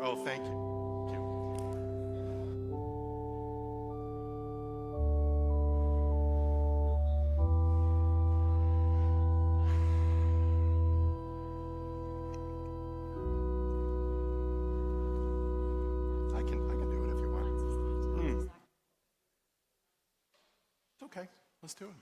Oh, thank you. I can do it if you want. It's okay. Let's do it.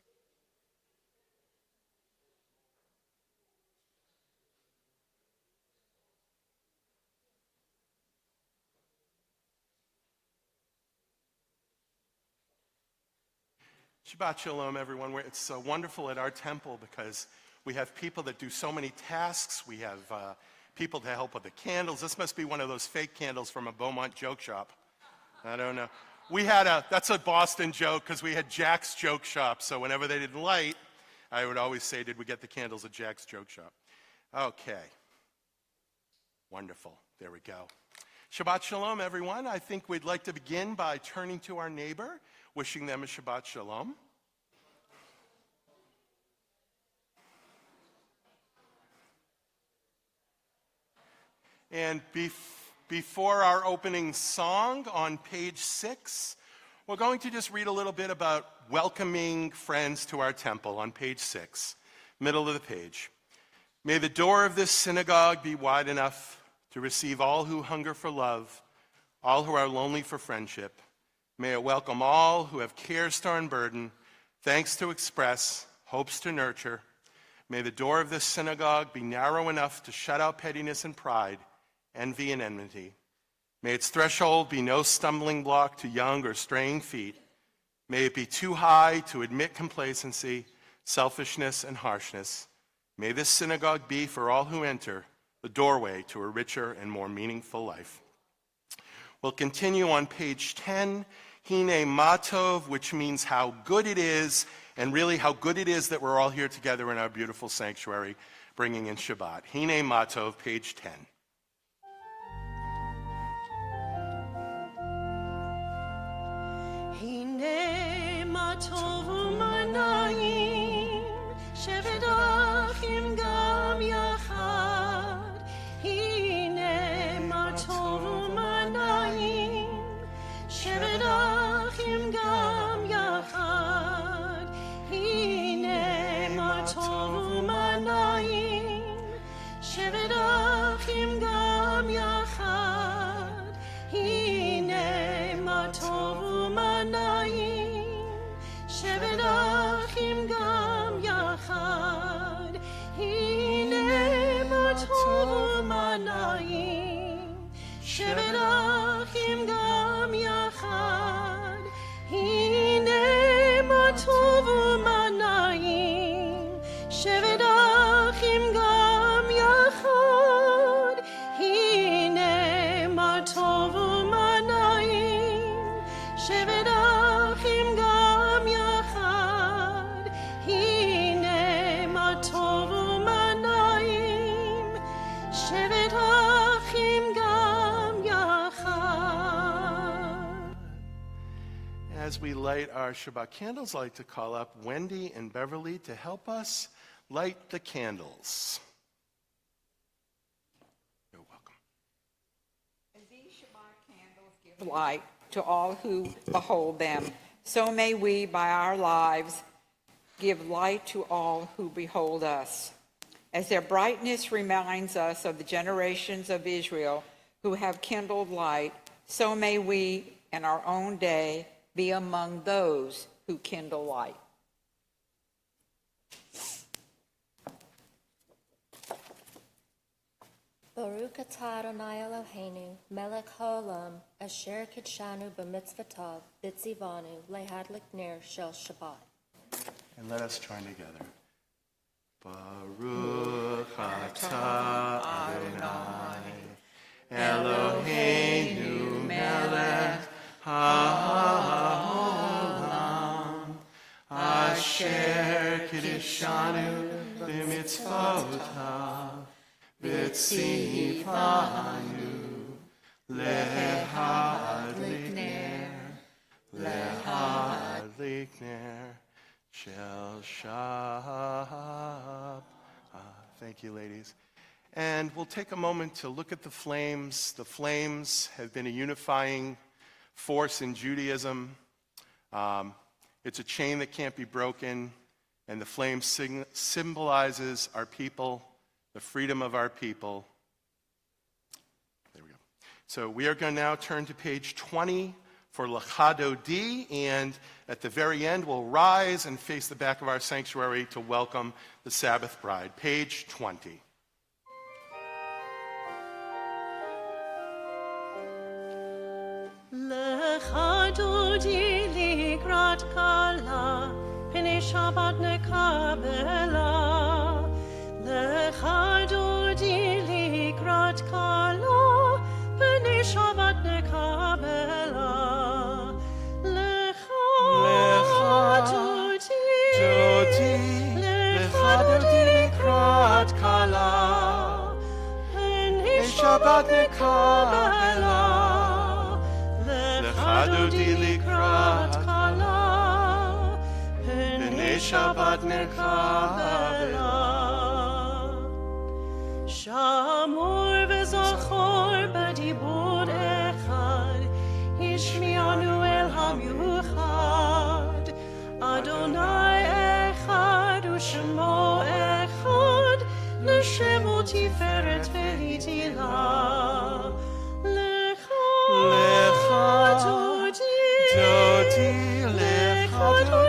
Shabbat Shalom, everyone. It's so wonderful at our temple because we have people that do so many tasks. We have people to help with the candles. This must be one of those fake candles from a Beaumont joke shop. I don't know. That's a Boston joke because we had Jack's Joke Shop. So whenever they didn't light, I would always say, did we get the candles at Jack's Joke Shop? Okay. Wonderful. There we go. Shabbat Shalom, everyone. I think we'd like to begin by turning to our neighbor, wishing them a Shabbat Shalom. And before our opening song on page 6, we're going to just read a little bit about welcoming friends to our temple on page 6, middle of the page. May the door of this synagogue be wide enough to receive all who hunger for love, all who are lonely for friendship. May it welcome all who have cares to unburden, thanks to express, hopes to nurture. May the door of this synagogue be narrow enough to shut out pettiness and pride, envy and enmity. May its threshold be no stumbling block to young or straying feet. May it be too high to admit complacency, selfishness, and harshness. May this synagogue be, for all who enter, the doorway to a richer and more meaningful life. We'll continue on page 10, Hine Matov, which means how good it is, and really how good it is that we're all here together in our beautiful sanctuary, bringing in Shabbat. Hine Matov, page 10. Hine Matov u'manayim, shevet achim gam yachad. Hine Matov u'manayim, shevet achim gam yachad. Hine Matov u'manayim, shevet achim gam yachad. Hine Matov u'manayim, shevet achim gam yachad. Hine Matov u'manayim, shevet achim gam yachad. Hine Matov u'manayim, shevet achim gam yachad. Hine Matov u'manayim, shevet achim gam yachad. Hine Matov u'manayim, shevet achim gam yachad. As we light our Shabbat candles, I'd like to call up Wendy and Beverly to help us light the candles. You're welcome. As these Shabbat candles give light to all who behold them, so may we, by our lives, give light to all who behold us. As their brightness reminds us of the generations of Israel who have kindled light, so may we, in our own day, be among those who kindle light. Baruch atah Adonai Eloheinu, melech haolam, asher kidshanu b'mitzvotav, b'tzivanu, lehadlik ner shel Shabbat. And let us join together. Baruch atah Adonai Eloheinu melech haolam, asher kidshanu b'mitzvotav, b'tzivanu, lehadlik ner shel Shabbat. Thank you, ladies. And we'll take a moment to look at the flames. The flames have been a unifying force in Judaism. It's a chain that can't be broken, and the flame symbolizes our people, the freedom of our people. There we go. So we are going to now turn to page 20 for Lachado D, and at the very end we'll rise and face the back of our sanctuary to welcome the Sabbath bride. Page 20. Lechado di ligrat kala, pene Shabbat nekabela. Lechado di ligrat kala, pene Shabbat nekabela. Lechado di ligrat kala, pene Shabbat nekabela. Lechado di likrat kala, pene Shabbat nekabela. Shamor v'zachor b'dibur echad, Ishmianu el hamiuchad. Adonai echad u'shemo echad, l'shemo tiferet v'hitilah. Lechado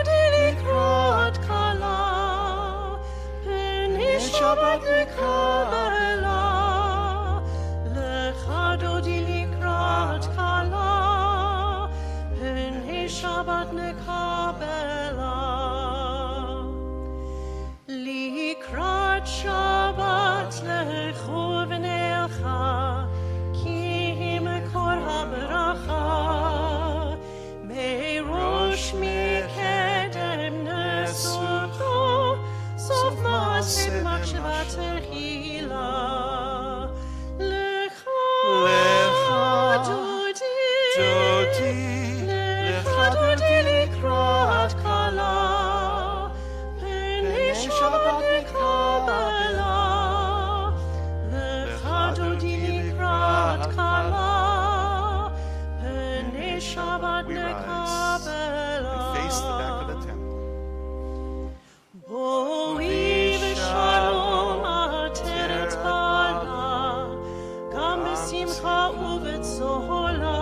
di likrat kala, pene Shabbat nekabela. Lechado di likrat kala, pene Shabbat nekabela. Likrat Shabbat lechu v'necha, kor ha-beracha, me'rosh mikedem nesucho, sof ma'aseh machshavat tehila. Lechado di likrat kala, pene Shabbat nekabela. Lechado di likrat kala, Shabbat We rise and face the back of the temple. Boi v'shalom ateret bala, gam b'simcha u'b'tzola,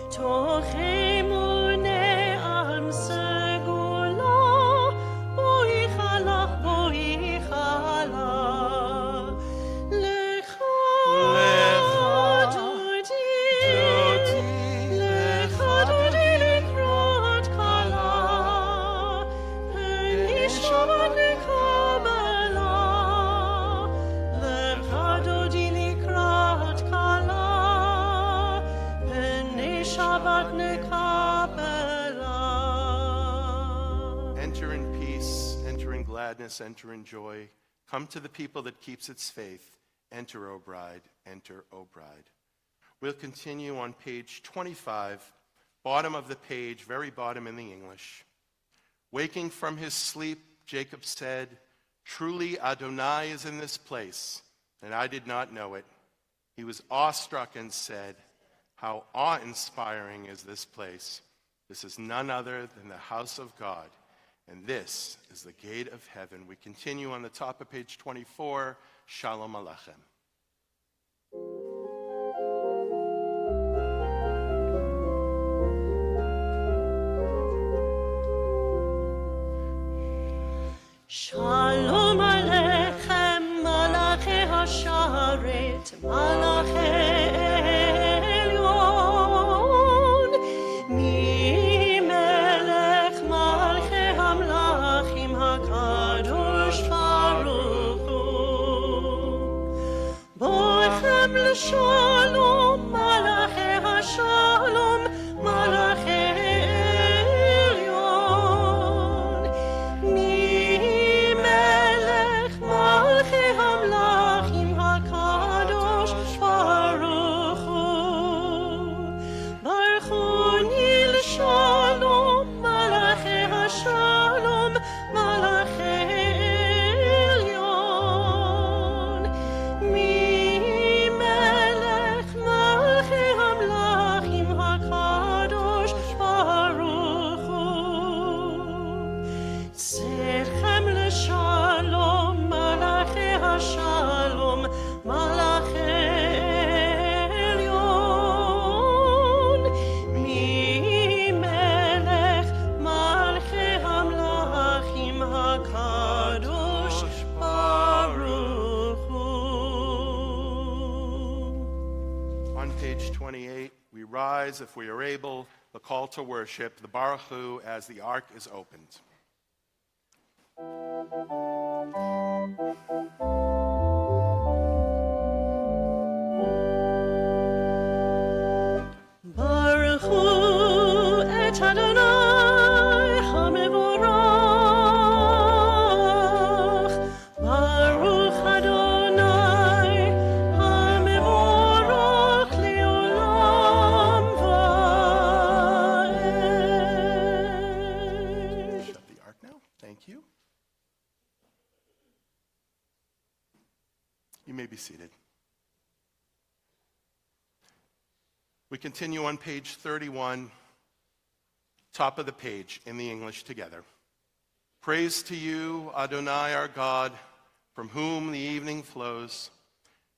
tochemu ne'am segula, boi chalach, boi chalach. Lechado di likrat kala, pene Shabbat nekabela. Lechado di likrat kala, pene Shabbat nekabela. Enter in peace, enter in gladness, enter in joy. Come to the people that keeps its faith. Enter, O bride, enter, O bride. We'll continue on page 25, bottom of the page, very bottom in the English. Waking from his sleep, Jacob said, "Truly Adonai is in this place, and I did not know it." He was awestruck and said, "How awe-inspiring is this place. This is none other than the house of God, and this is the gate of heaven." We continue on the top of page 24, Shalom Aleichem. Shalom Aleichem, Malachi Hasharet, Malachi Elyon, Mi Melech Malchi Hamlachim HaKadosh Baruch Hu. Boichem l'shalom, Malachi Hashalom, Malachi Elyon, Mi Melech Malchi Hamlachim HaKadosh Baruch Hu. Baruchuni l'shalom, Malachi Hashalom, Malachi Elyon. on page 28. We rise, if we are able, the call to worship, the Baruch Hu, as the ark is opened. Baruch Hu et Adonai HaMevorach. Baruch Adonai HaMevorach leolam va'ed. Shut the ark now. Thank you. You may be seated. We continue on page 31, top of the page in the English together. Praise to you, Adonai our God, from whom the evening flows.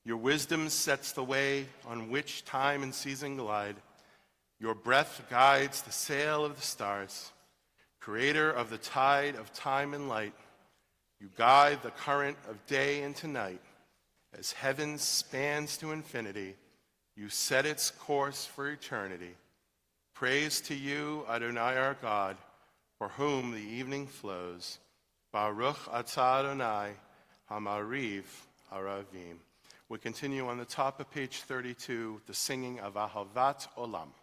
Your wisdom sets the way on which time and season glide. Your breath guides the sail of the stars. Creator of the tide of time and light, you guide the current of day into night. As heaven spans to infinity, you set its course for eternity. Praise to you, Adonai our God, for whom the evening flows. Baruch atah Adonai, hamariv haravim. We continue on the top of page 32, the singing of Ahavat Olam.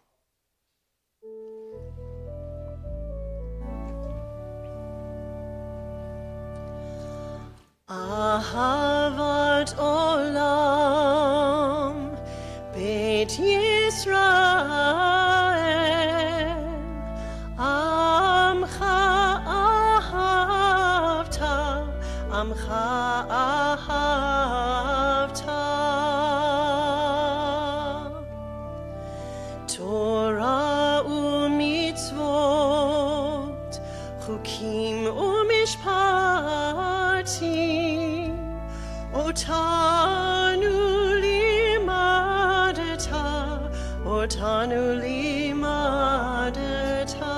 Ahavat olam, Beit Yisrael, Amcha ahavta, Amcha ahavta. Torah u'mitzvot, Chukim u'mishpatim, Otanu limadeta.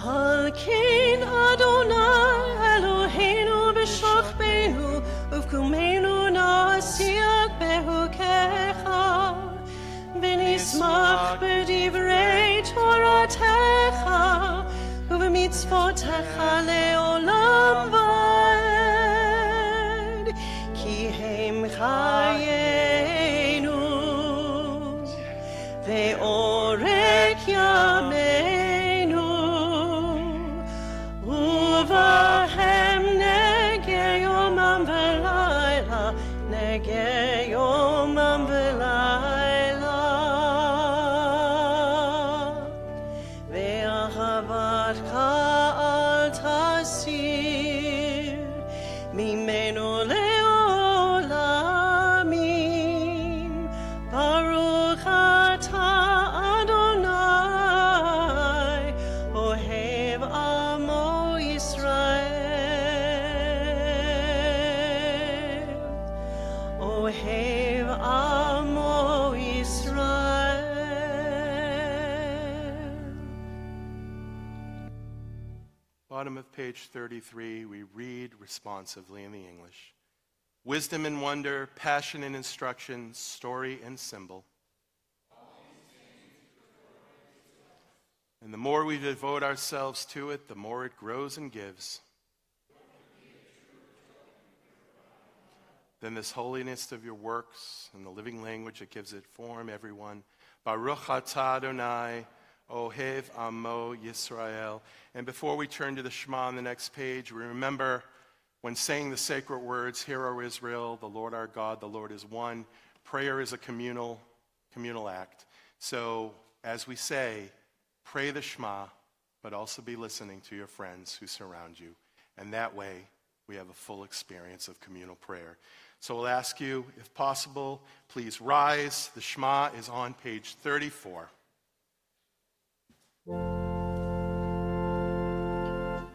Al kein Adonai Eloheinu b'shachbenu, uvkumenu nasiach behukecha, v'nismach b'divrei Toratecha, uv'mitzvotecha leolam va'ed, ki hem chayenu, ve'orek yameinu, uvahem nege yomam v'layla, nege yomam v'layla, ve'ahavatcha al tasir, mimenu leolamim. Baruch atah Adonai, ohev amo Yisrael, ohev amo Yisrael. Bottom of page 33, we read responsively in the English. Wisdom and wonder, passion and instruction, story and symbol. And the more we devote ourselves to it, the more it grows and gives. Then this holiness of your works and the living language that gives it form, everyone. Baruch atah Adonai, ohev amo Yisrael. And before we turn to the Shema on the next page, we remember when saying the sacred words, Hear, O Israel, the Lord our God, the Lord is one. Prayer is a communal act. So as we say, pray the Shema, but also be listening to your friends who surround you. And that way, we have a full experience of communal prayer. So we'll ask you, if possible, please rise. The Shema is on page 34.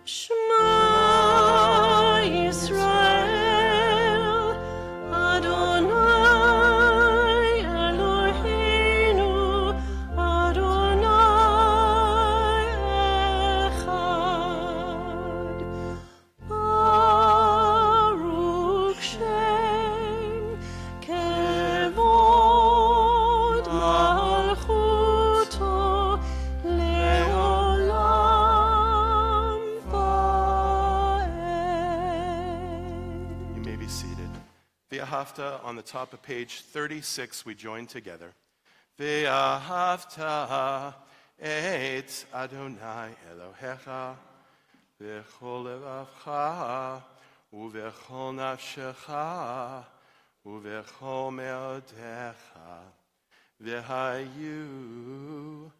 Shema Yisrael, Adonai Eloheinu, Adonai Echad. Baruch Shem Ve'ahavta on the top of page 36, we join together. Ve'ahavta et Adonai Elohecha v'chol levavcha u'v'chol nafshecha u'v'chol me'odecha v'hayu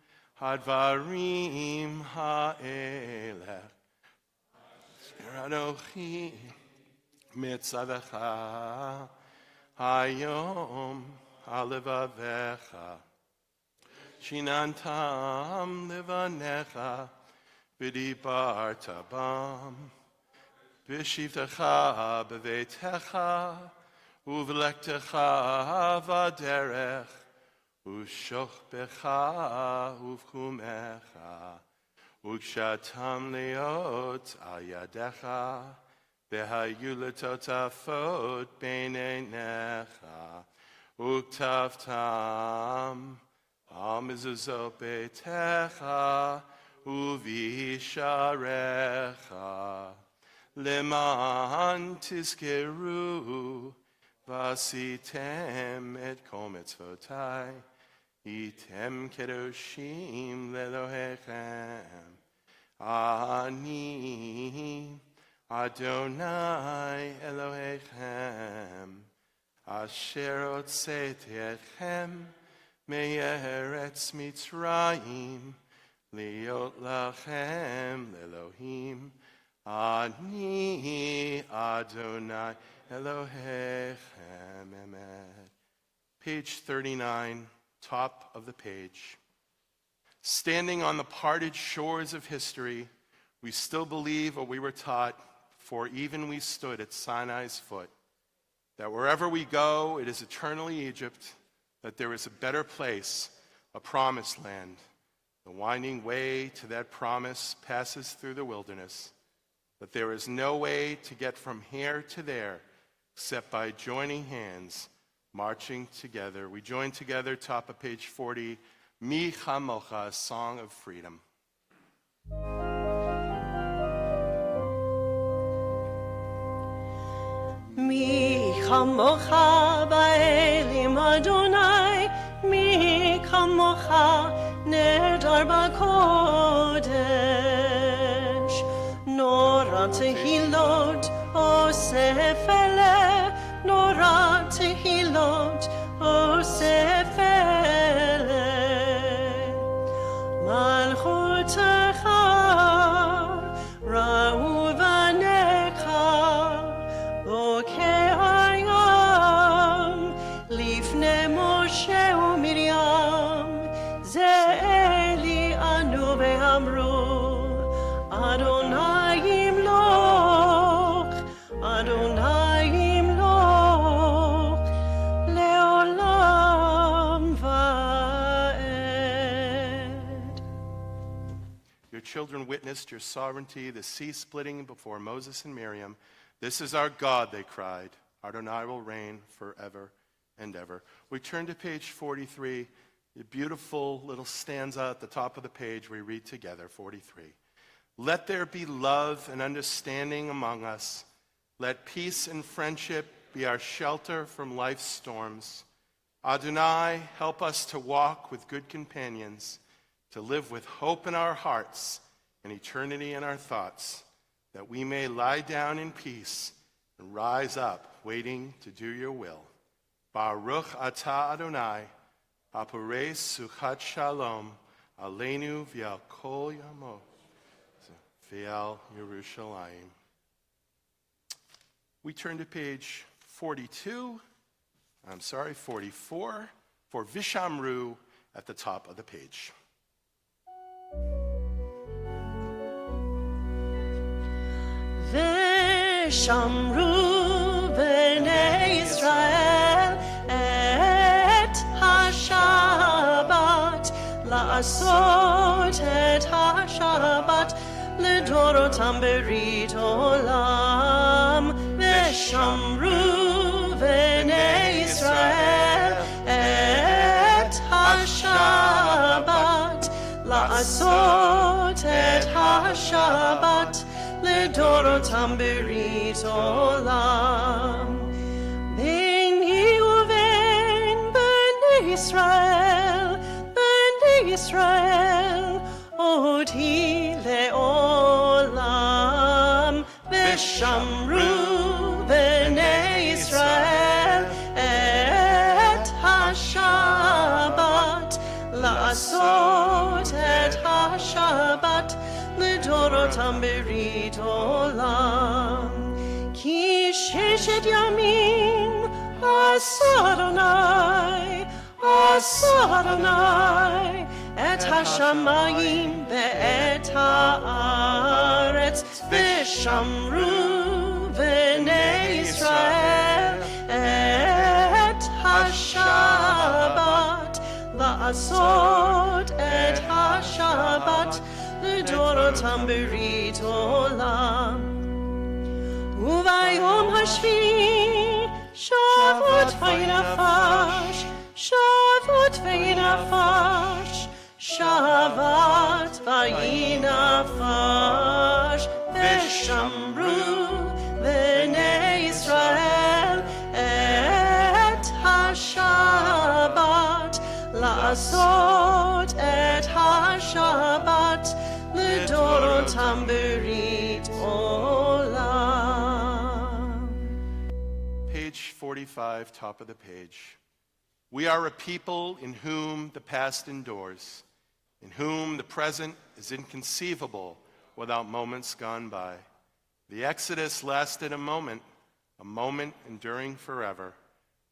hadvarim ha'elech Anochi mitzavecha hayom halevavecha shinantam levanecha v'dibarta bam v'shivtecha b'veitecha uv'lektecha v'derech u'shochbecha uv'chumecha Ukshatam leot al yadecha, vehayu letotafot beinenecha, uktavtam al mezuzot beitecha, uvisharecha, leman tizkeru, vasitem et kol mitzvotai, Item kedoshim lelohechem. Ani Adonai Elohechem. Asher otzeti etchem me'eretz Mitzrayim liot lachem lelohim. Ani Adonai Elohechem. Amen. Page 39. Top of the page. Standing on the parted shores of history, we still believe what we were taught, for even we stood at Sinai's foot, that wherever we go, it is eternally Egypt, that there is a better place, a promised land. The winding way to that promise passes through the wilderness, but there is no way to get from here to there except by joining hands, marching together. We join together, top of page 40, Mi Chamocha, Song of Freedom. Mi chamocha ba'elim Adonai, mi chamocha nedar b'kodesh. Nora tehilot osef eleh, nora tehilot osef eleh. Malchutecha ra'u v'necha, Okehayam, lifne Moshe u'Miriam, ze Eli anu ve'amru, Adonai yimloch, Adonai yimloch, leolam va'ed. Your children witnessed your sovereignty, the sea splitting before Moses and Miriam. This is our God, they cried. Adonai will reign forever and ever. We turn to page 43, a beautiful little stanza at the top of the page we read together, 43. Let there be love and understanding among us. Let peace and friendship be our shelter from life's storms. Adonai, help us to walk with good companions, to live with hope in our hearts and eternity in our thoughts, that we may lie down in peace and rise up, waiting to do your will. Baruch atah Adonai, haporei suchat shalom, aleinu v'al kol yamo, v'al Yerushalayim. We turn to page 44, for Vishamru at the top of the page. Veshamru b'nei Yisrael et ha-Shabbat, la'asot et ha-Shabbat, לדורותם ברית עולם. ושמרו בני ישראל את השבת, לעשות את השבת לדורותם ברית עולם. בין ושמרו בני ישראל את השבת, לעשות את השבת לדורותם ברית עולם. כי ששת ימים עשה אדוני, עשה אדוני את השמיים ואת הארץ, ושמרו בני ישראל את השבת, לעשות את השבת לדורותם ברית עולם. וביום השביעי שבות וינפש, שבות וינפש, שבת וינפש, ושמרו בני ישראל את השבת, לעשות את השבת לדורותם ברית עולם. Page 45, top of the page. We are a people in whom the past endures, in whom the present is inconceivable without moments gone by. The Exodus lasted a moment enduring forever.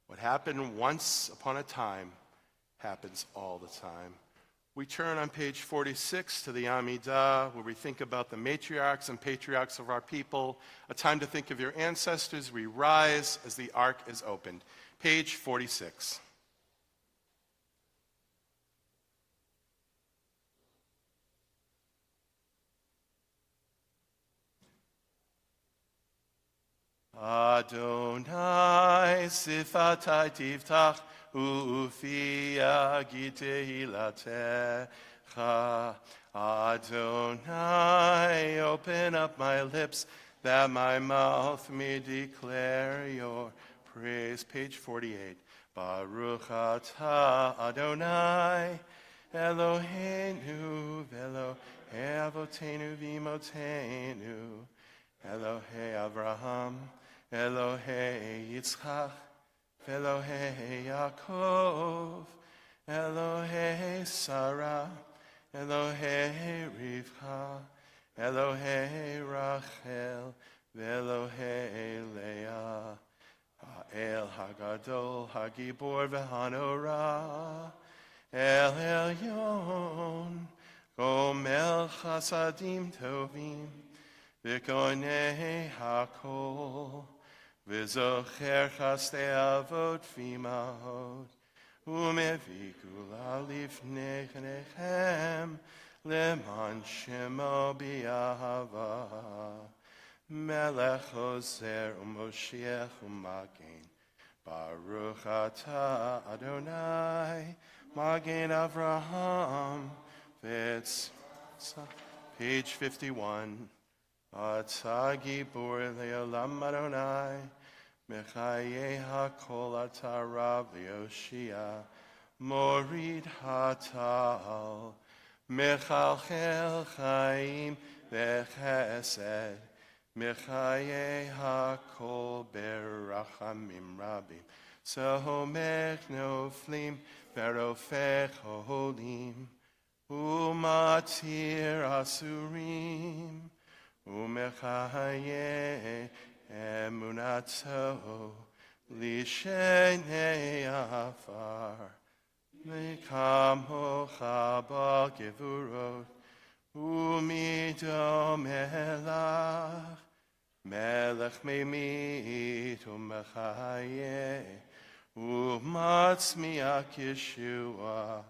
What happened once upon a time happens all the time. We turn on page 46 to the Amidah, where we think about the matriarchs and patriarchs of our people, a time to think of your ancestors. We rise as the ark is opened. Page 46. Adonai sifatai tiftach ufi agitehilatecha. Adonai, open up my lips that my mouth may declare your praise. Page 48. Baruch atah Adonai Eloheinu v'Elohei avotenu v'imotenu, Elohei Avraham, Elohei Yitzchak, Elohei Yaakov, Elohei Sarah, Elohei Rivka, Elohei Rachel, Elohei Leah, Ha'el Hagadol, Hagibor v'Hanorah, El Elyon, Gomel Chasadim Tovim, V'konei hakol, v'zocher chastei avot v'imahot, u'mevi gula lifnei chnechem, leman shemo b'yahava, melech ozer u'moshiach u'magen, Baruch atah Adonai, Magen Avraham, v'etzah. Page 51. Atah gibor le'olam Adonai, Mechaye hakol atah Rav le'oshia, Morid hatal, Mechalchel chaim v'chesed, Mechaye hakol berachamim rabim, Sohomech noflim v'rofech holim, Umatir asurim, Umechaye emunato lishenei afar, Mekamocha b'gevurot umido melach, Melech memit umechaye umatzmiach Yeshua,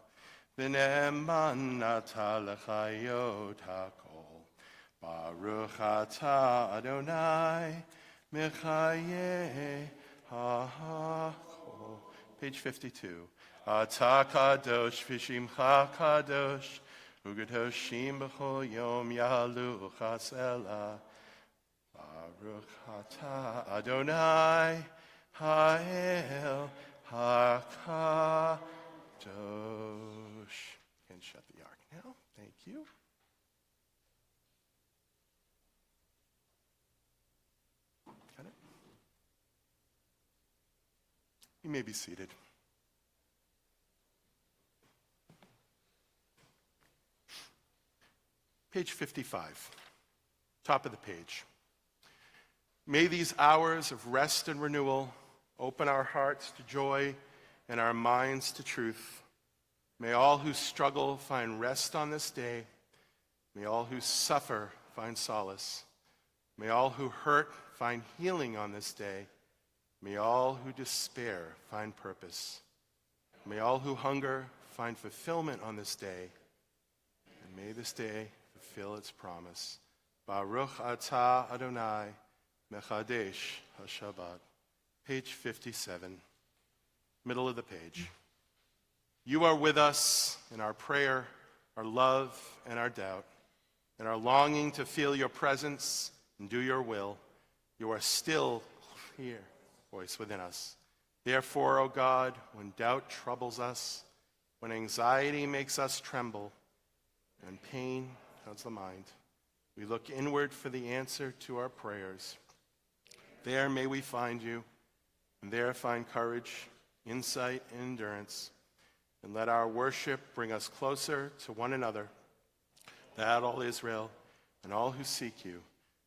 v'ne'eman nata lechayot hakol. Baruch atah Adonai, Mechaye ha'achol. Page 52. Atah kadosh v'shimcha kadosh, u'kadoshim b'chol yom yalu chasela. Baruch atah Adonai, ha'el ha'kadosh. Can shut the ark now. Thank you. may be seated. Page 55, top of the page. May these hours of rest and renewal open our hearts to joy and our minds to truth. May all who struggle find rest on this day. May all who suffer find solace. May all who hurt find healing on this day. May all who despair find purpose. May all who hunger find fulfillment on this day. And may this day fulfill its promise. Baruch atah Adonai mechadesh haShabbat. Page 57, middle of the page. You are with us in our prayer, our love, and our doubt, and our longing to feel your presence and do your will. You are still here, voice within us. Therefore, O God, when doubt troubles us, when anxiety makes us tremble, and pain clouds the mind, we look inward for the answer to our prayers. There may we find you, and there find courage, insight, and endurance. And let our worship bring us closer to one another, that all Israel and all who seek you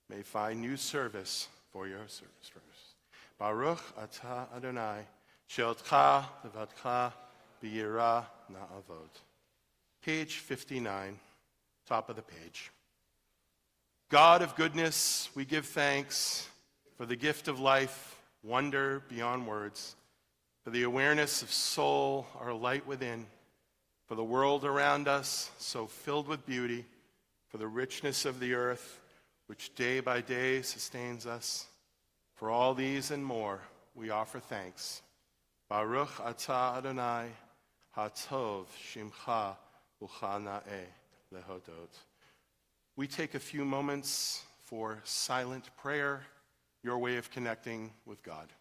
may find new service for your service. Baruch atah Adonai, she'otcha levadcha b'yirah na'avod. Page 59, top of the page. God of goodness, we give thanks for the gift of life, wonder beyond words, for the awareness of soul, our light within, for the world around us, so filled with beauty, for the richness of the earth, which day by day sustains us. For all these and more, we offer thanks. Baruch atah Adonai, hatov shimcha uchana'eh lehodot. We take a few moments for silent prayer, your way of connecting with God.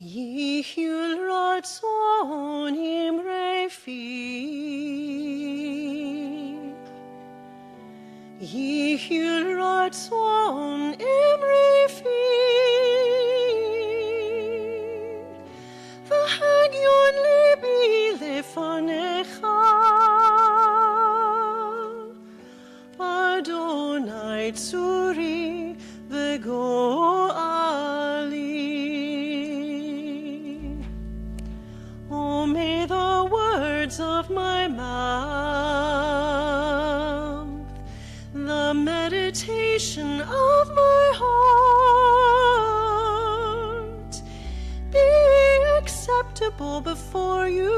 Yihyul ratzon imre fi. Yihyul ratzon imre fi. V'hagyon libi lefanecha. Adonai tzuri v'go'ali. Oh, may the words of my mouth, the meditation of my heart, be acceptable before you,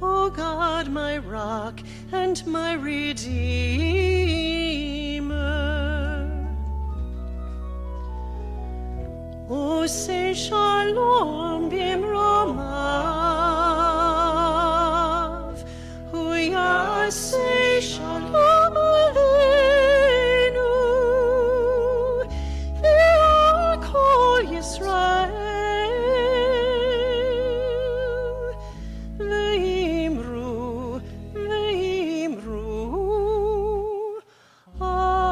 O God, my rock and my redeemer. O say shalom bimromav, hu yaseh shalom aleinu, ve'al Yisrael, ve'imru, amen.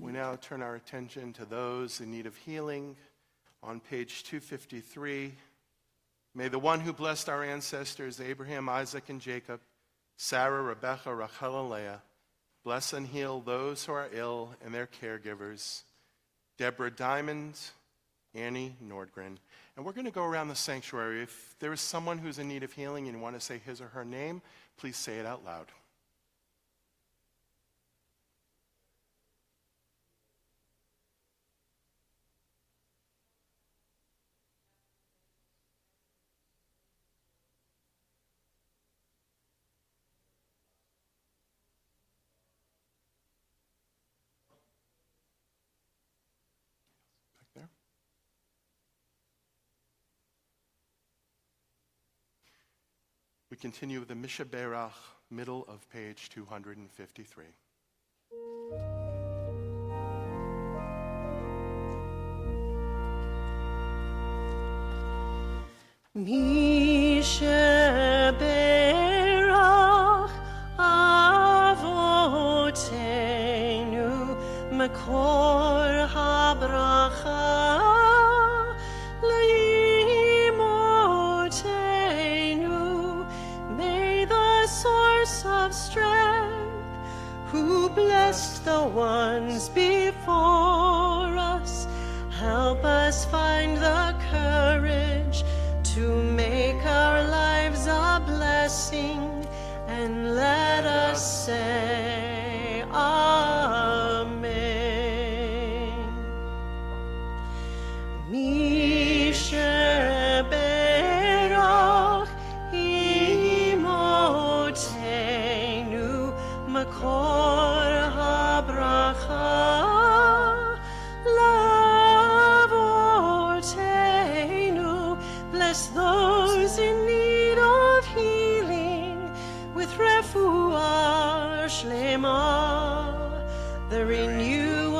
We now turn our attention to those in need of healing. On page 253, may the one who blessed our ancestors, Abraham, Isaac, and Jacob, Sarah, Rebekah, Rachel, and Leah, bless and heal those who are ill and their caregivers, Deborah Diamond, Annie Nordgren. And we're going to go around the sanctuary. If there is someone who's in need of healing and you want to say his or her name, please say it out loud. Back there. continue with the Mishaberach, middle of page 253. Mishaberach Avotenu Makor HaBracha Leimotenu. May the source of strength, who blessed the ones before us, help us find the courage to make our lives a blessing, and let us say Amen. Mishaberach Imotenu Makor HaBracha Lavotenu. Bless those in need of healing with refuah shlema, the renewal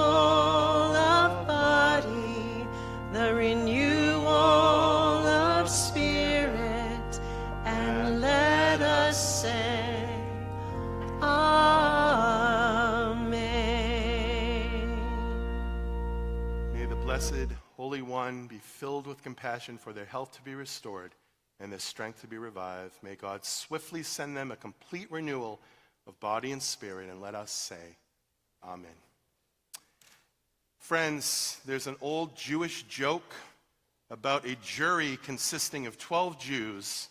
of body, the renewal of spirit, and let us say Amen. May the blessed Holy One be filled with compassion for their health to be restored and their strength to be revived. May God swiftly send them a complete renewal of body and spirit, and let us say Amen. Friends, there's an old Jewish joke about a jury consisting of 12 Jews.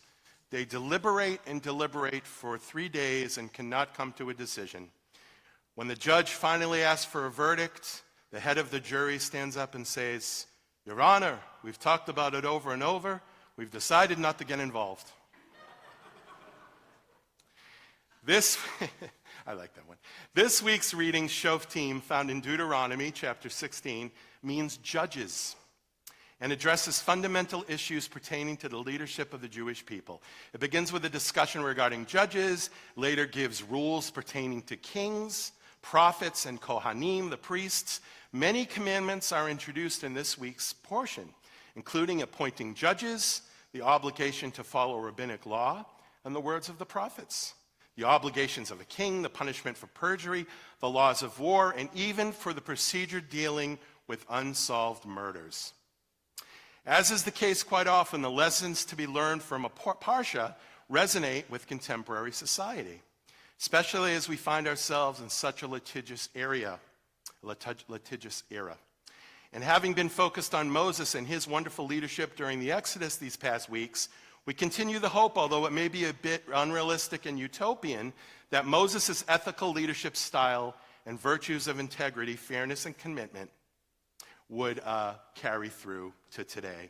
They deliberate and deliberate for 3 days and cannot come to a decision. When the judge finally asks for a verdict, the head of the jury stands up and says, "Your Honor, we've talked about it over and over. We've decided not to get involved." I like that one. This week's reading, Shoftim, found in Deuteronomy chapter 16, means judges, and addresses fundamental issues pertaining to the leadership of the Jewish people. It begins with a discussion regarding judges, later gives rules pertaining to kings, prophets, and Kohanim, the priests. Many commandments are introduced in this week's portion, including appointing judges, the obligation to follow rabbinic law, and the words of the prophets, the obligations of a king, the punishment for perjury, the laws of war, and even for the procedure dealing with unsolved murders. As is the case quite often, the lessons to be learned from a parsha resonate with contemporary society, especially as we find ourselves in such a litigious era. And having been focused on Moses and his wonderful leadership during the Exodus these past weeks, we continue the hope, although it may be a bit unrealistic and utopian, that Moses' ethical leadership style and virtues of integrity, fairness, and commitment would carry through to today.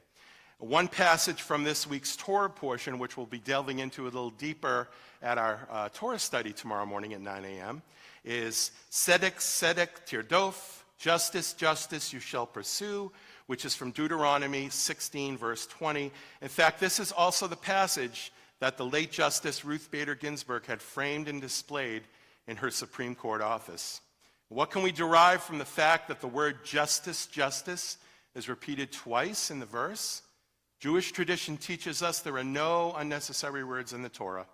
One passage from this week's Torah portion, which we'll be delving into a little deeper at our Torah study tomorrow morning at 9 a.m., is Tzedek, Tzedek, Tirdof, justice, justice you shall pursue, which is from Deuteronomy 16, verse 20. In fact, this is also the passage that the late Justice Ruth Bader Ginsburg had framed and displayed in her Supreme Court office. What can we derive from the fact that the word justice, justice, is repeated twice in the verse? Jewish tradition teaches us there are no unnecessary words in the Torah.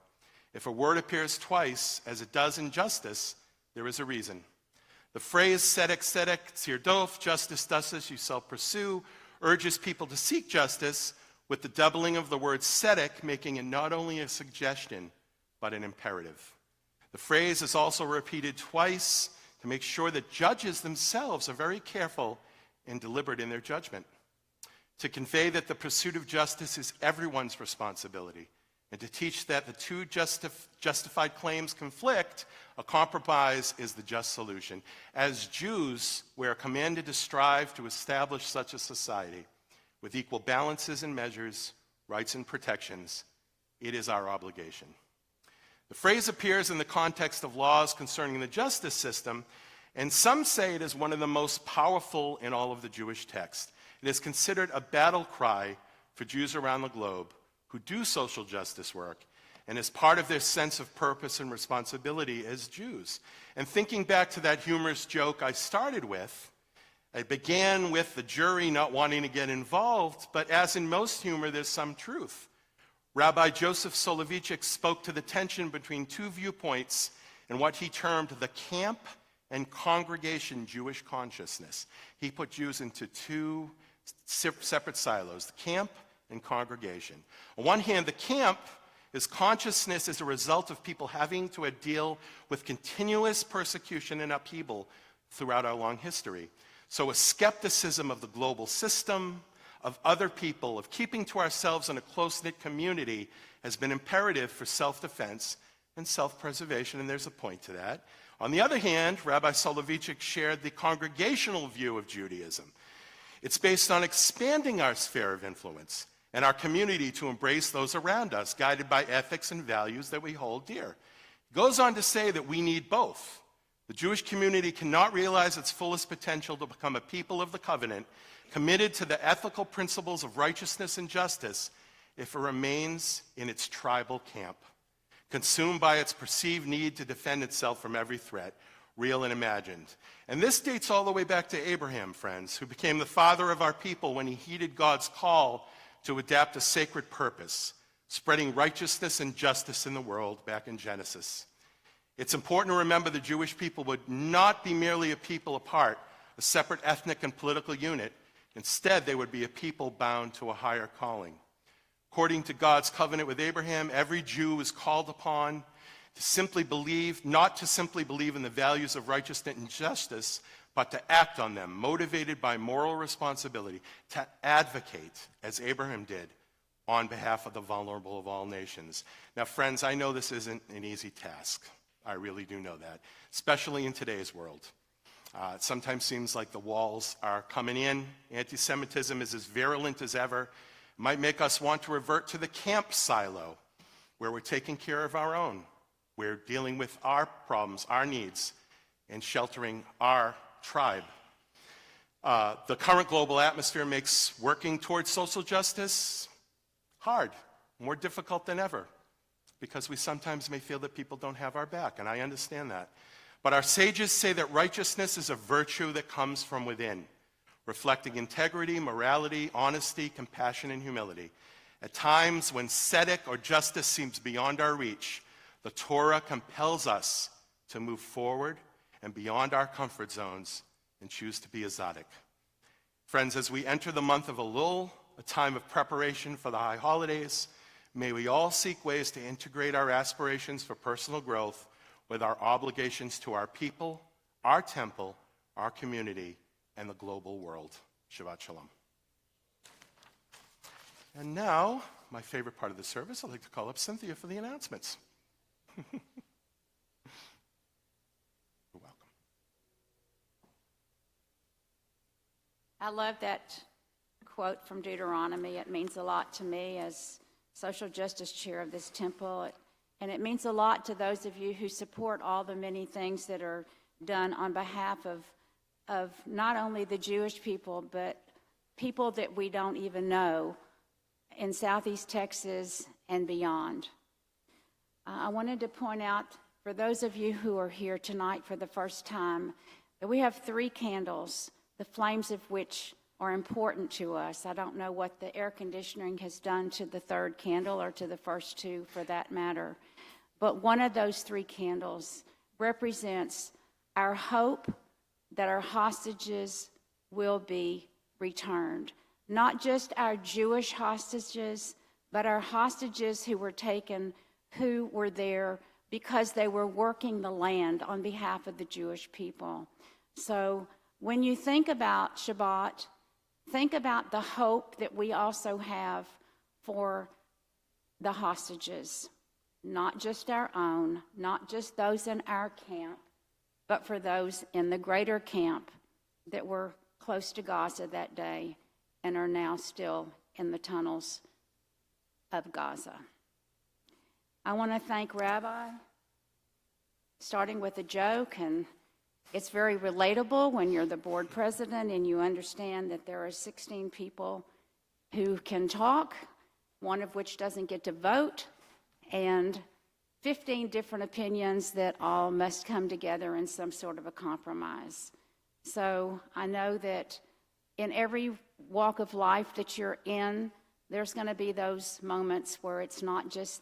If a word appears twice, as it does in justice, there is a reason. The phrase tzedek, tzedek, tzirdof, justice, justice, you shall pursue, urges people to seek justice, with the doubling of the word tzedek making it not only a suggestion, but an imperative. The phrase is also repeated twice to make sure that judges themselves are very careful and deliberate in their judgment, to convey that the pursuit of justice is everyone's responsibility, and to teach that the two justified claims conflict, a compromise is the just solution. As Jews, we are commanded to strive to establish such a society with equal balances and measures, rights and protections. It is our obligation. The phrase appears in the context of laws concerning the justice system, and some say it is one of the most powerful in all of the Jewish text. It is considered a battle cry for Jews around the globe who do social justice work, and as part of their sense of purpose and responsibility as Jews. And thinking back to that humorous joke I started with, I began with the jury not wanting to get involved, but as in most humor, there's some truth. Rabbi Joseph Soloveitchik spoke to the tension between two viewpoints in what he termed the camp and congregation Jewish consciousness. He put Jews into two separate silos, the camp and congregation. On one hand, the camp is consciousness as a result of people having to deal with continuous persecution and upheaval throughout our long history. So a skepticism of the global system, of other people, of keeping to ourselves in a close-knit community has been imperative for self-defense and self-preservation, and there's a point to that. On the other hand, Rabbi Soloveitchik shared the congregational view of Judaism. It's based on expanding our sphere of influence and our community to embrace those around us, guided by ethics and values that we hold dear. It goes on to say that we need both. The Jewish community cannot realize its fullest potential to become a people of the covenant, committed to the ethical principles of righteousness and justice, if it remains in its tribal camp, consumed by its perceived need to defend itself from every threat, real and imagined. And this dates all the way back to Abraham, friends, who became the father of our people when he heeded God's call to adapt a sacred purpose, spreading righteousness and justice in the world back in Genesis. It's important to remember the Jewish people would not be merely a people apart, a separate ethnic and political unit. Instead, they would be a people bound to a higher calling. According to God's covenant with Abraham, every Jew is called upon to simply believe, not to simply believe in the values of righteousness and justice, but to act on them, motivated by moral responsibility, to advocate, as Abraham did, on behalf of the vulnerable of all nations. Now, friends, I know this isn't an easy task. I really do know that, especially in today's world. It sometimes seems like the walls are coming in. Anti-Semitism is as virulent as ever. It might make us want to revert to the camp silo, where we're taking care of our own. We're dealing with our problems, our needs, and sheltering our tribe. The current global atmosphere makes working towards social justice hard, more difficult than ever, because we sometimes may feel that people don't have our back, and I understand that. But our sages say that righteousness is a virtue that comes from within, reflecting integrity, morality, honesty, compassion, and humility. At times when tzedek or justice seems beyond our reach, the Torah compels us to move forward and beyond our comfort zones and choose to be a tzaddik. Friends, as we enter the month of Elul, a time of preparation for the high holidays, may we all seek ways to integrate our aspirations for personal growth with our obligations to our people, our temple, our community, and the global world. Shabbat Shalom. And now, my favorite part of the service, I'd like to call up Cynthia for the announcements. You're welcome. I love that quote from Deuteronomy. It means a lot to me as social justice chair of this temple. And it means a lot to those of you who support all the many things that are done on behalf of not only the Jewish people, but people that we don't even know in Southeast Texas and beyond. I wanted to point out, for those of you who are here tonight for the first time, that we have 3 candles, the flames of which are important to us. I don't know what the air conditioning has done to the 3rd candle or to the first 2 for that matter. But one of those 3 candles represents our hope that our hostages will be returned. Not just our Jewish hostages, but our hostages who were taken, who were there because they were working the land on behalf of the Jewish people. So when you think about Shabbat, think about the hope that we also have for the hostages, not just our own, not just those in our camp, but for those in the greater camp that were close to Gaza that day and are now still in the tunnels of Gaza. I want to thank Rabbi, starting with a joke, and it's very relatable when you're the board president and you understand that there are 16 people who can talk, one of which doesn't get to vote, and 15 different opinions that all must come together in some sort of a compromise. So I know that in every walk of life that you're in, there's going to be those moments where it's not just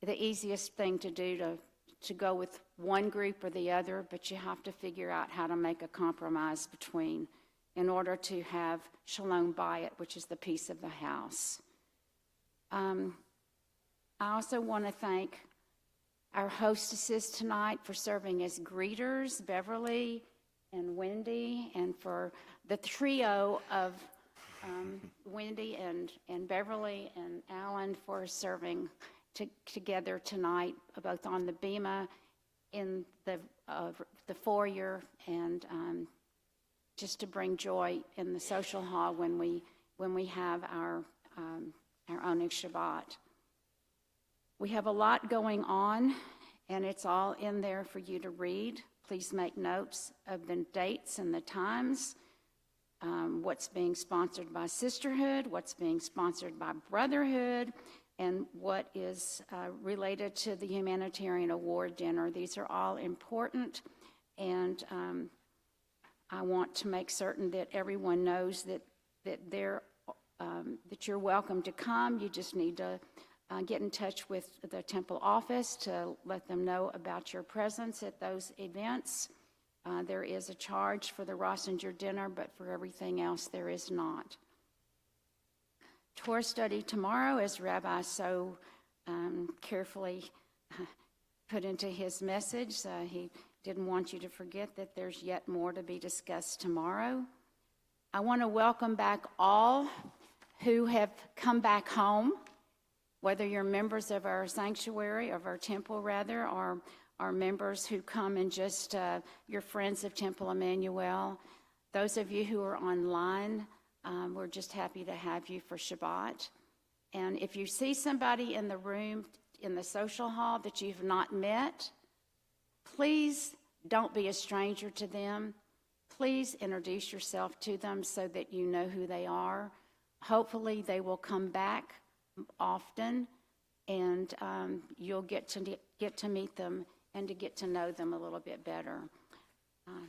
the easiest thing to do to go with one group or the other, but you have to figure out how to make a compromise between in order to have shalom bayit, which is the peace of the house. I also want to thank our hostesses tonight for serving as greeters, Beverly and Wendy, and for the trio of Wendy and Beverly and Alan for serving together tonight, both on the bema, in the foyer, and just to bring joy in the social hall when we have our Oneg Shabbat. We have a lot going on, and it's all in there for you to read. Please make notes of the dates and the times, what's being sponsored by Sisterhood, what's being sponsored by Brotherhood, and what is related to the Humanitarian Award Dinner. These are all important, and I want to make certain that everyone knows that you're welcome to come. You just need to get in touch with the temple office to let them know about your presence at those events. There is a charge for the Rossinger dinner, but for everything else there is not. Torah study tomorrow, as Rabbi so carefully put into his message. He didn't want you to forget that there's yet more to be discussed tomorrow. I want to welcome back all who have come back home, whether you're members of our sanctuary, of our temple rather, or are members who come and just your friends of Temple Emanuel. Those of you who are online, we're just happy to have you for Shabbat. And if you see somebody in the room, in the social hall that you've not met, please don't be a stranger to them. Please introduce yourself to them so that you know who they are. Hopefully they will come back often, and you'll get to meet them and to get to know them a little bit better.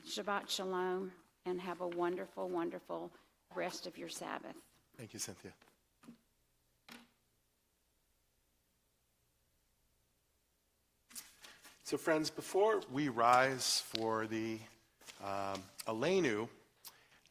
Shabbat Shalom, and have a wonderful, wonderful rest of your Sabbath. Thank you, Cynthia. So friends, before we rise for the Aleinu,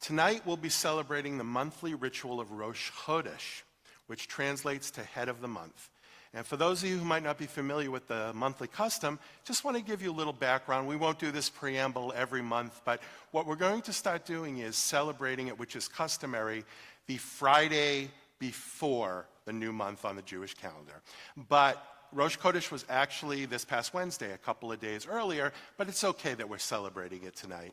tonight we'll be celebrating the monthly ritual of Rosh Chodesh, which translates to head of the month. And for those of you who might not be familiar with the monthly custom, just want to give you a little background. We won't do this preamble every month, but what we're going to start doing is celebrating it, which is customary, the Friday before the new month on the Jewish calendar. But Rosh Chodesh was actually this past Wednesday, a couple of days earlier, but it's okay that we're celebrating it tonight.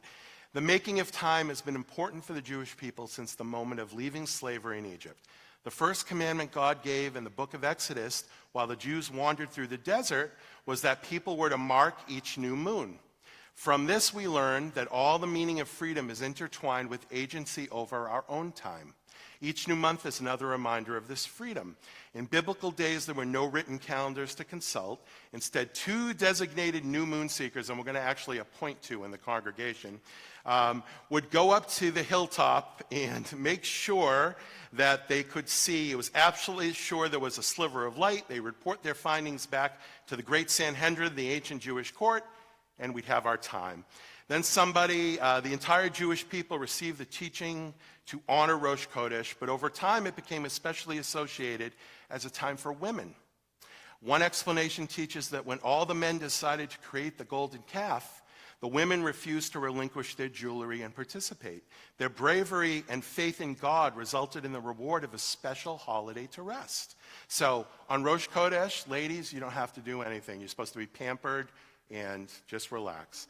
The making of time has been important for the Jewish people since the moment of leaving slavery in Egypt. The first commandment God gave in the book of Exodus while the Jews wandered through the desert was that people were to mark each new moon. From this we learn that all the meaning of freedom is intertwined with agency over our own time. Each new month is another reminder of this freedom. In biblical days, there were no written calendars to consult. Instead, 2 designated new moon seekers, and we're going to actually appoint 2 in the congregation, would go up to the hilltop and make sure that they could see. It was absolutely sure there was a sliver of light. They report their findings back to the great Sanhedrin, the ancient Jewish court, and we'd have our time. Then the entire Jewish people received the teaching to honor Rosh Chodesh, but over time it became especially associated as a time for women. One explanation teaches that when all the men decided to create the golden calf, the women refused to relinquish their jewelry and participate. Their bravery and faith in God resulted in the reward of a special holiday to rest. So on Rosh Chodesh, ladies, you don't have to do anything. You're supposed to be pampered and just relax.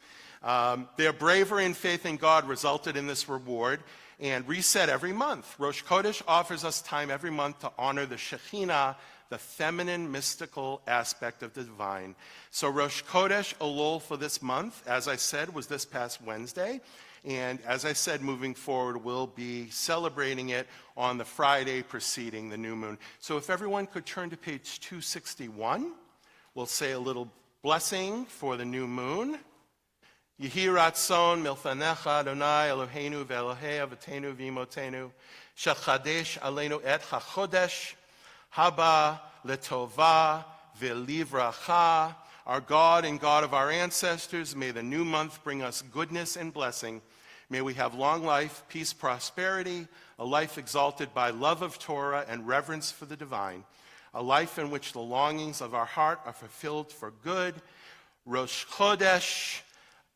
Their bravery and faith in God resulted in this reward and reset every month. Rosh Chodesh offers us time every month to honor the Shekhinah, the feminine, mystical aspect of the divine. So Rosh Chodesh Elul for this month, as I said, was this past Wednesday. And as I said, moving forward, we'll be celebrating it on the Friday preceding the new moon. So if everyone could turn to page 261 we'll say a little blessing for the new moon. Yehi ratzon milfanecha Adonai Eloheinu ve'Elohei Avotenu v'imotenu shechadesh aleinu et hachodesh haba letova ve'livracha. Our God and God of our ancestors, may the new month bring us goodness and blessing. May we have long life, peace, prosperity, a life exalted by love of Torah and reverence for the divine, a life in which the longings of our heart are fulfilled for good. Rosh Chodesh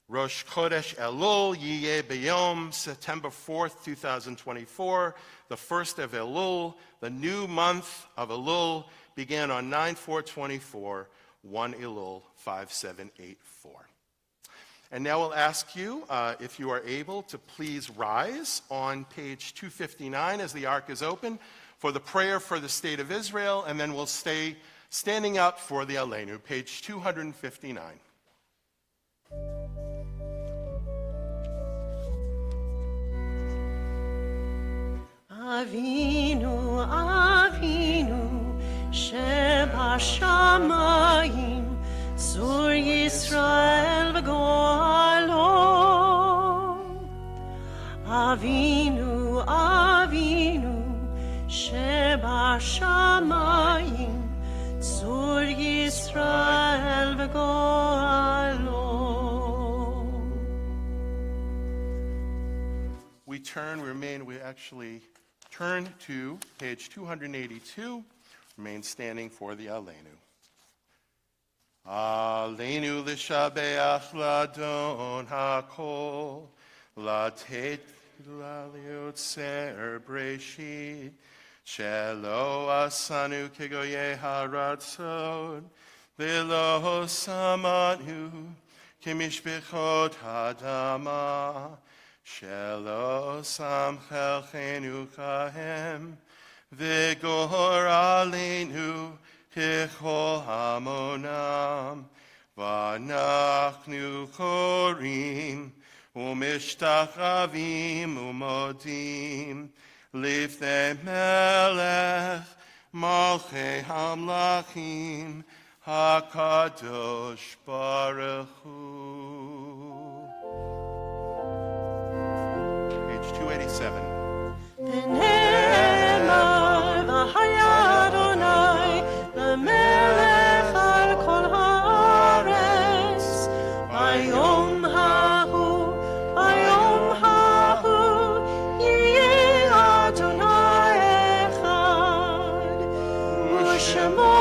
Elul Yiyeh B'Yom, September 4th, 2024, the first of Elul, the new month of Elul, began on 9/4/24, 1 Elul 5784. And now we'll ask you, if you are able, to please rise on page 259 as the ark is open for the prayer for the state of Israel, and then we'll stay standing up for the Aleinu, page 259. Avinu, Avinu, Shebashamayim, Sur Yisrael v'goalo. Avinu, Avinu, Shebashamayim, Sur Yisrael v'goalo. We actually turn to page 282, remain standing for the Aleinu. Aleinu l'shabeach ladon hakol, latet l'yotzer breshit, shelo asanu kegoye haratzon, v'lo samanu kemishbechot hadama, shelo samchelchenu kahem, v'gor aleinu kechol hamonam, v'anachnu korim, u'mishtachavim u'modim, lifnei melech, malchei hamlachim, hakadosh baruch hu. Page 287. ונאמר והיה אדוני למלך על כל הארץ ביום ההוא יהיה אדוני אחד ושמו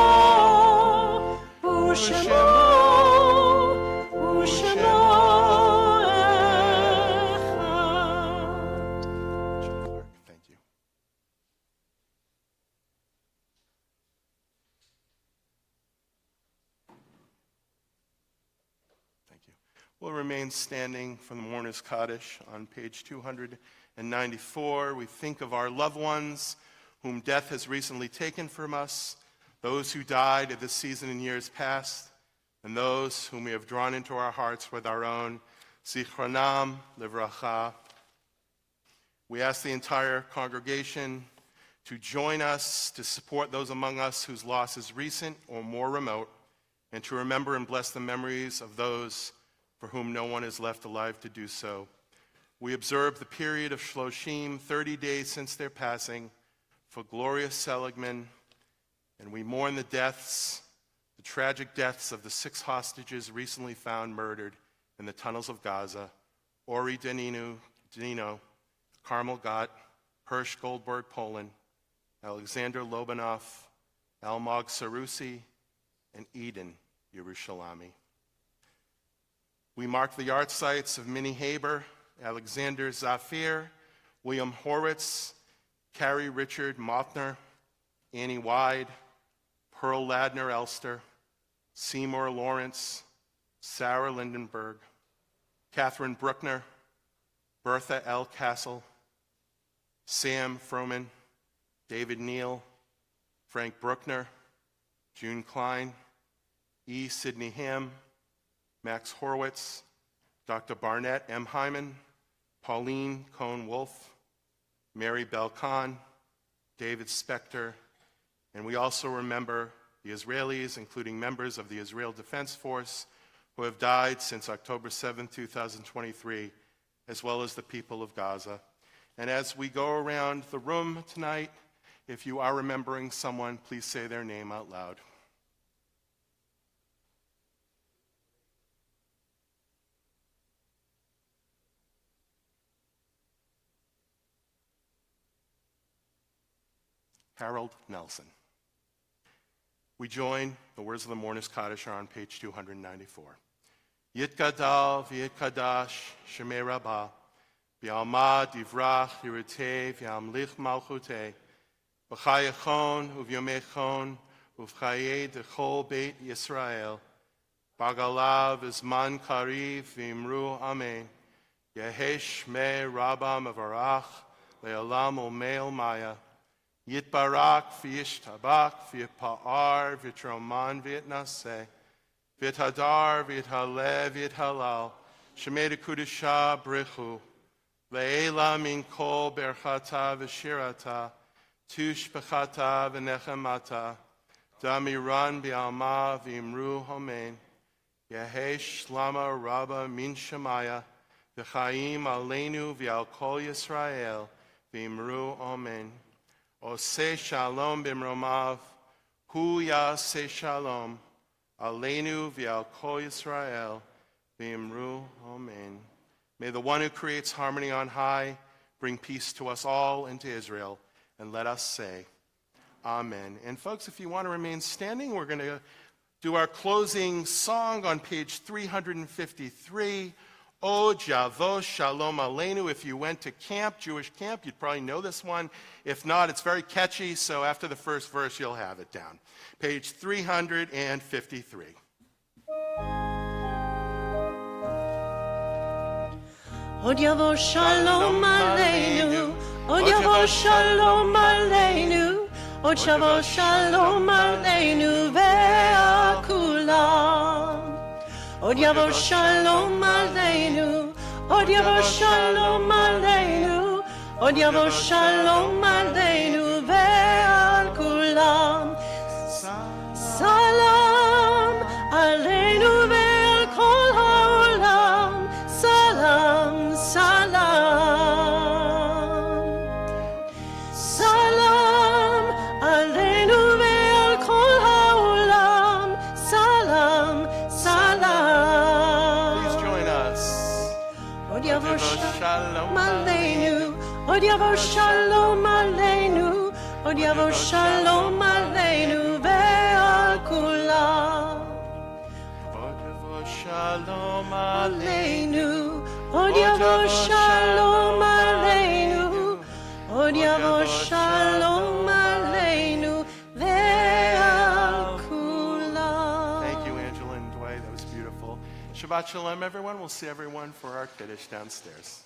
Thank you. Thank you. We'll remain standing for the Mourner's Kaddish on page 294. We think of our loved ones whom death has recently taken from us, those who died at this season in years past, and those whom we have drawn into our hearts with our own Zichronam Livracha. We ask the entire congregation to join us to support those among us whose loss is recent or more remote, and to remember and bless the memories of those for whom no one is left alive to do so. We observe the period of Shloshim, 30 days since their passing, for Gloria Seligman, and we mourn the tragic deaths of the 6 hostages recently found murdered in the tunnels of Gaza: Ori Danino, Carmel Gott, Hirsch Goldberg, Poland, Alexander Lobanov, Almog Sarusi, and Eden Yerushalami. We mark the art sites of Minnie Haber, Alexander Zafir, William Horwitz, Carrie Richard Mothner, Annie Wide, Pearl Ladner Elster, Seymour Lawrence, Sarah Lindenberg, Catherine Bruckner, Bertha L. Castle, Sam Froman, David Neal, Frank Bruckner, June Klein, E. Sidney Ham, Max Horwitz, Dr. Barnett M. Hyman, Pauline Cohn-Wolfe, Mary Bell Kahn, David Spector, and we also remember the Israelis, including members of the Israel Defense Force who have died since October 7, 2023, as well as the people of Gaza. And as we go around the room tonight, if you are remembering someone, please say their name out loud. Harold Nelson. We join the words of the Mourner's Kaddish are on page 294. Yitgadal v'yitkadash shemei rabbah v'yalma divrach yirateh v'yamlich malchuteh v'chayachon uvyomechon uv'chayeh dechol beit Yisrael bagalav v'zman kariv v'imru amen yehesh me rabbah mavarach le'olam u'meil maya Yitbarak v'yishtabak v'yipa'ar v'yitroman v'yitnaseh v'yithadar v'yithalev v'yithalal shemei dekudusha brichu le'ela min kol berchata v'shirata tush b'chata v'nechemata damiran b'alma v'imru homen yehesh lama rabba min shemaya v'chaim aleinu v'al kol Yisrael v'imru amen. Oseh shalom b'mromav, hu yaseh shalom, aleinu v'al kol Yisrael, v'imru amen. May the one who creates harmony on high bring peace to us all and to Israel, and let us say, amen. And folks, if you want to remain standing, we're going to do our closing song on page 353. O Javo Shalom Aleinu. If you went to camp, Jewish camp, you'd probably know this one. If not, it's very catchy, so after the first verse, you'll have it down. Page 353. Od Yavo Shalom Aleinu, Od Yavo Shalom Aleinu, Od Yavo Shalom Aleinu ve'akulam. Od Yavo Shalom Aleinu, Od Yavo Shalom Aleinu, Od Yavo Shalom Aleinu ve'al kulam. Salam Aleinu ve'al kol ha'olam. Salam, salam. Salam Aleinu ve'al kol ha'olam. Salam, salam. Please join us. Od Yavo Shalom Aleinu, Od Yavo Shalom Aleinu, Od Yavo Shalom Aleinu ve'al kulam. Od Yavo Shalom Aleinu, Od Yavo Shalom Aleinu, Od Yavo Shalom Aleinu ve'al kulam. Thank you, Angela and Dwight. That was beautiful. Shabbat Shalom, everyone. We'll see everyone for our Kiddush downstairs.